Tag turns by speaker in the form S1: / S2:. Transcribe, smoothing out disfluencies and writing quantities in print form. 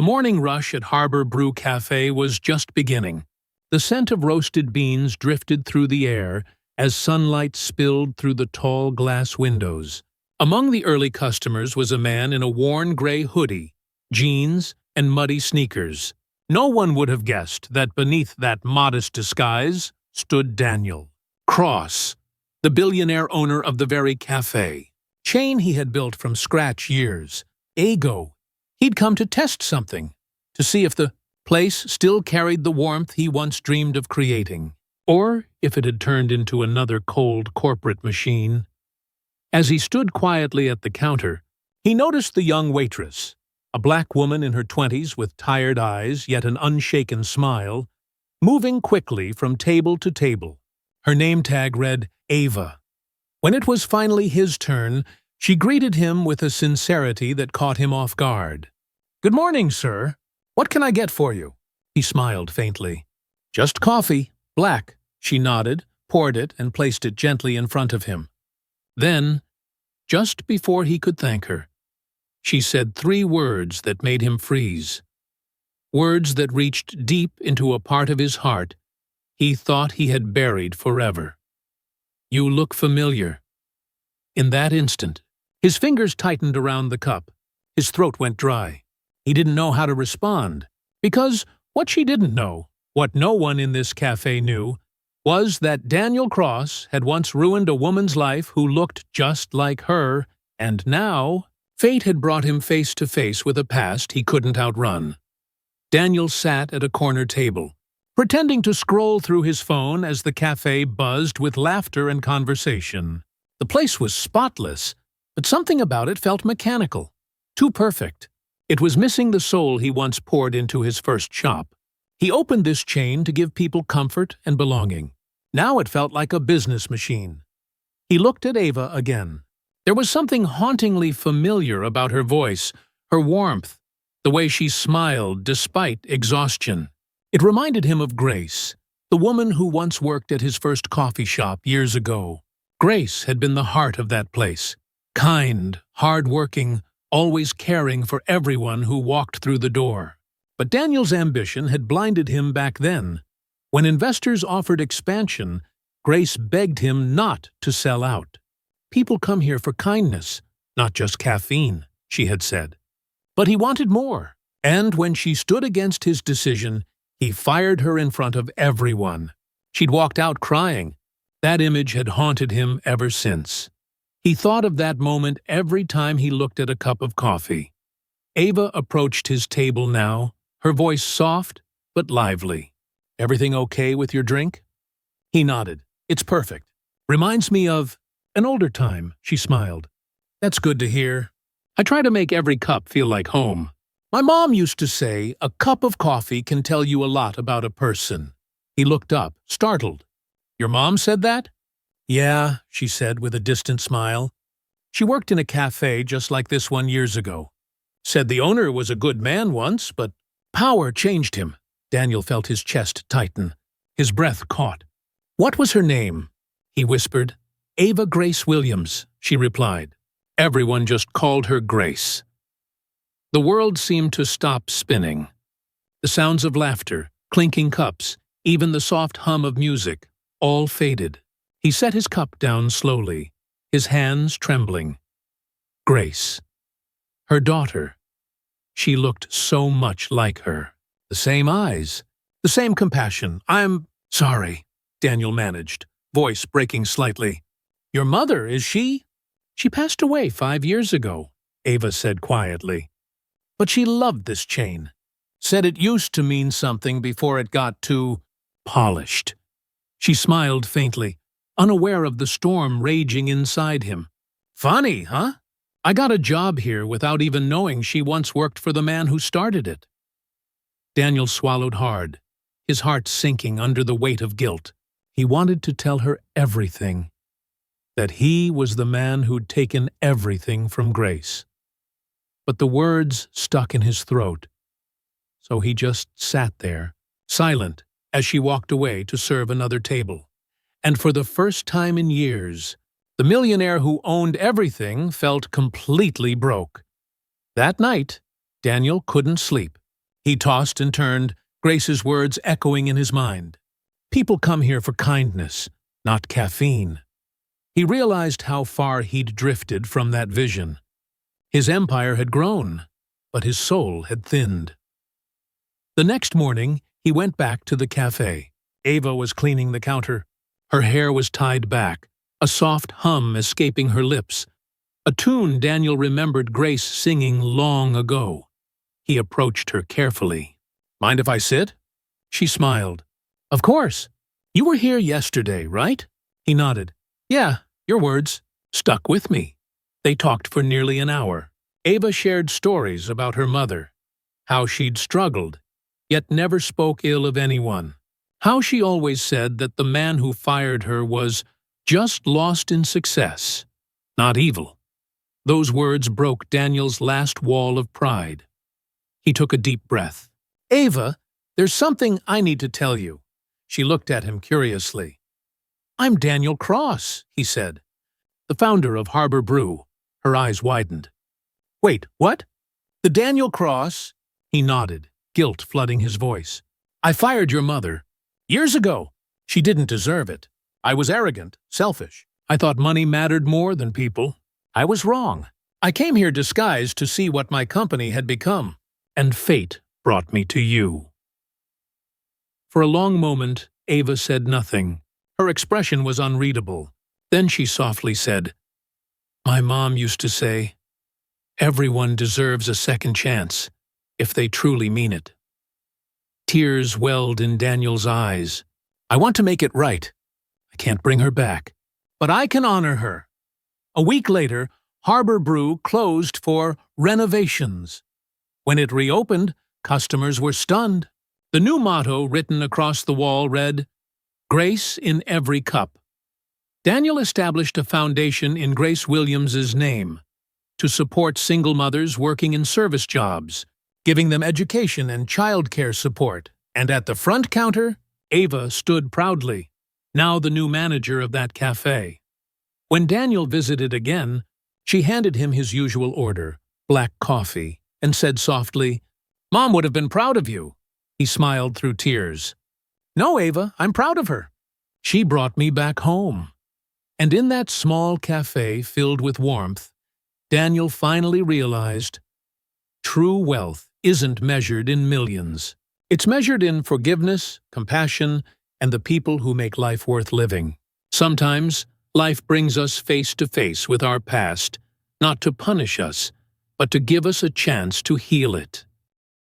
S1: morning rush at Harbor Brew Cafe was just beginning. The scent of roasted beans drifted through the air as sunlight spilled through the tall glass windows. Among the early customers was a man in a worn gray hoodie, jeans, and muddy sneakers. No one would have guessed that beneath that modest disguise stood Daniel Cross, the billionaire owner of the very cafe. Chain he had built from scratch years ago. He'd come to test something, to see if the place still carried the warmth he once dreamed of creating, or if it had turned into another cold corporate machine. As he stood quietly at the counter, he noticed the young waitress, a black woman in her 20s with tired eyes yet an unshaken smile, moving quickly from table to table. Her name tag read Ava. When it was finally his turn, she greeted him with a sincerity that caught him off guard. "Good morning, sir. What can I get for you?" He smiled faintly. "Just coffee, black." She nodded, poured it, and placed it gently in front of him. Then, just before he could thank her, she said 3 words that made him freeze. Words that reached deep into a part of his heart he thought he had buried forever. "You look familiar." In that instant, his fingers tightened around the cup. His throat went dry. He didn't know how to respond, because what she didn't know, what no one in this cafe knew, was that Daniel Cross had once ruined a woman's life who looked just like her, and now fate had brought him face to face with a past he couldn't outrun. Daniel sat at a corner table, pretending to scroll through his phone as the cafe buzzed with laughter and conversation. The place was spotless, but something about it felt mechanical, too perfect. It was missing the soul he once poured into his first shop. He opened this chain to give people comfort and belonging. Now it felt like a business machine. He looked at Ava again. There was something hauntingly familiar about her voice, her warmth, the way she smiled despite exhaustion. It reminded him of Grace, the woman who once worked at his first coffee shop years ago. Grace had been the heart of that place, kind, hard-working, always caring for everyone who walked through the door. But Daniel's ambition had blinded him back then. When investors offered expansion, Grace begged him not to sell out. "People come here for kindness, not just caffeine," she had said. But he wanted more, and when she stood against his decision, he fired her in front of everyone. She'd walked out crying. That image had haunted him ever since. He thought of that moment every time he looked at a cup of coffee. Ava approached his table now, her voice soft but lively. "Everything okay with your drink?" He nodded. "It's perfect. Reminds me of an older time," she smiled. "That's good to hear. I try to make every cup feel like home. My mom used to say a cup of coffee can tell you a lot about a person." He looked up, startled. "Your mom said that?" "Yeah," she said with a distant smile. "She worked in a cafe just like this one years ago. Said the owner was a good man once, but power changed him." Daniel felt his chest tighten. His breath caught. "What was her name?" he whispered. "Ava Grace Williams," she replied. Everyone just called her Grace. The world seemed to stop spinning. The sounds of laughter, clinking cups, even the soft hum of music, all faded. He set his cup down slowly, his hands trembling. Grace. Her daughter. She looked so much like her. The same eyes, the same compassion. "I'm sorry," Daniel managed, voice breaking slightly. "Your mother, is she?" "She passed away 5 years ago," Ava said quietly. "But she loved this chain. Said it used to mean something before it got too polished." She smiled faintly, unaware of the storm raging inside him. "Funny, huh? I got a job here without even knowing she once worked for the man who started it." Daniel swallowed hard, his heart sinking under the weight of guilt. He wanted to tell her everything, that he was the man who'd taken everything from Grace. But the words stuck in his throat, so he just sat there, silent, as she walked away to serve another table. And for the first time in years, the millionaire who owned everything felt completely broke. That night, Daniel couldn't sleep. He tossed and turned, Grace's words echoing in his mind. People come here for kindness, not caffeine. He realized how far he'd drifted from that vision. His empire had grown, but his soul had thinned. The next morning, he went back to the cafe. Ava was cleaning the counter. Her hair was tied back, a soft hum escaping her lips, a tune Daniel remembered Grace singing long ago. He approached her carefully. "Mind if I sit?" She smiled. "Of course. You were here yesterday, right?" He nodded. "Yeah, your words stuck with me." They talked for nearly an hour. Ava shared stories about her mother, how she'd struggled, yet never spoke ill of anyone, how she always said that the man who fired her was just lost in success, not evil. Those words broke Daniel's last wall of pride. He took a deep breath. "Ava, there's something I need to tell you." She looked at him curiously. "I'm Daniel Cross," he said, "the founder of Harbor Brew." Her eyes widened. "Wait, what?" "The Daniel Cross," he nodded, guilt flooding his voice. "I fired your mother. Years ago. She didn't deserve it. I was arrogant, selfish. I thought money mattered more than people. I was wrong. I came here disguised to see what my company had become. And fate brought me to you." For a long moment, Ava said nothing. Her expression was unreadable. Then she softly said, "My mom used to say, everyone deserves a second chance, if they truly mean it." Tears welled in Daniel's eyes. "I want to make it right. I can't bring her back, but I can honor her." A week later, Harbor Brew closed for renovations. When it reopened, customers were stunned. The new motto written across the wall read, "Grace in every cup." Daniel established a foundation in Grace Williams's name to support single mothers working in service jobs, giving them education and childcare support. And at the front counter, Ava stood proudly, now the new manager of that cafe. When Daniel visited again, she handed him his usual order, black coffee, and said softly, "Mom would have been proud of you." He smiled through tears. "No, Ava, I'm proud of her. She brought me back home." And in that small cafe filled with warmth, Daniel finally realized true wealth isn't measured in millions. It's measured in forgiveness, compassion, and the people who make life worth living. Sometimes, life brings us face to face with our past, not to punish us, but to give us a chance to heal it.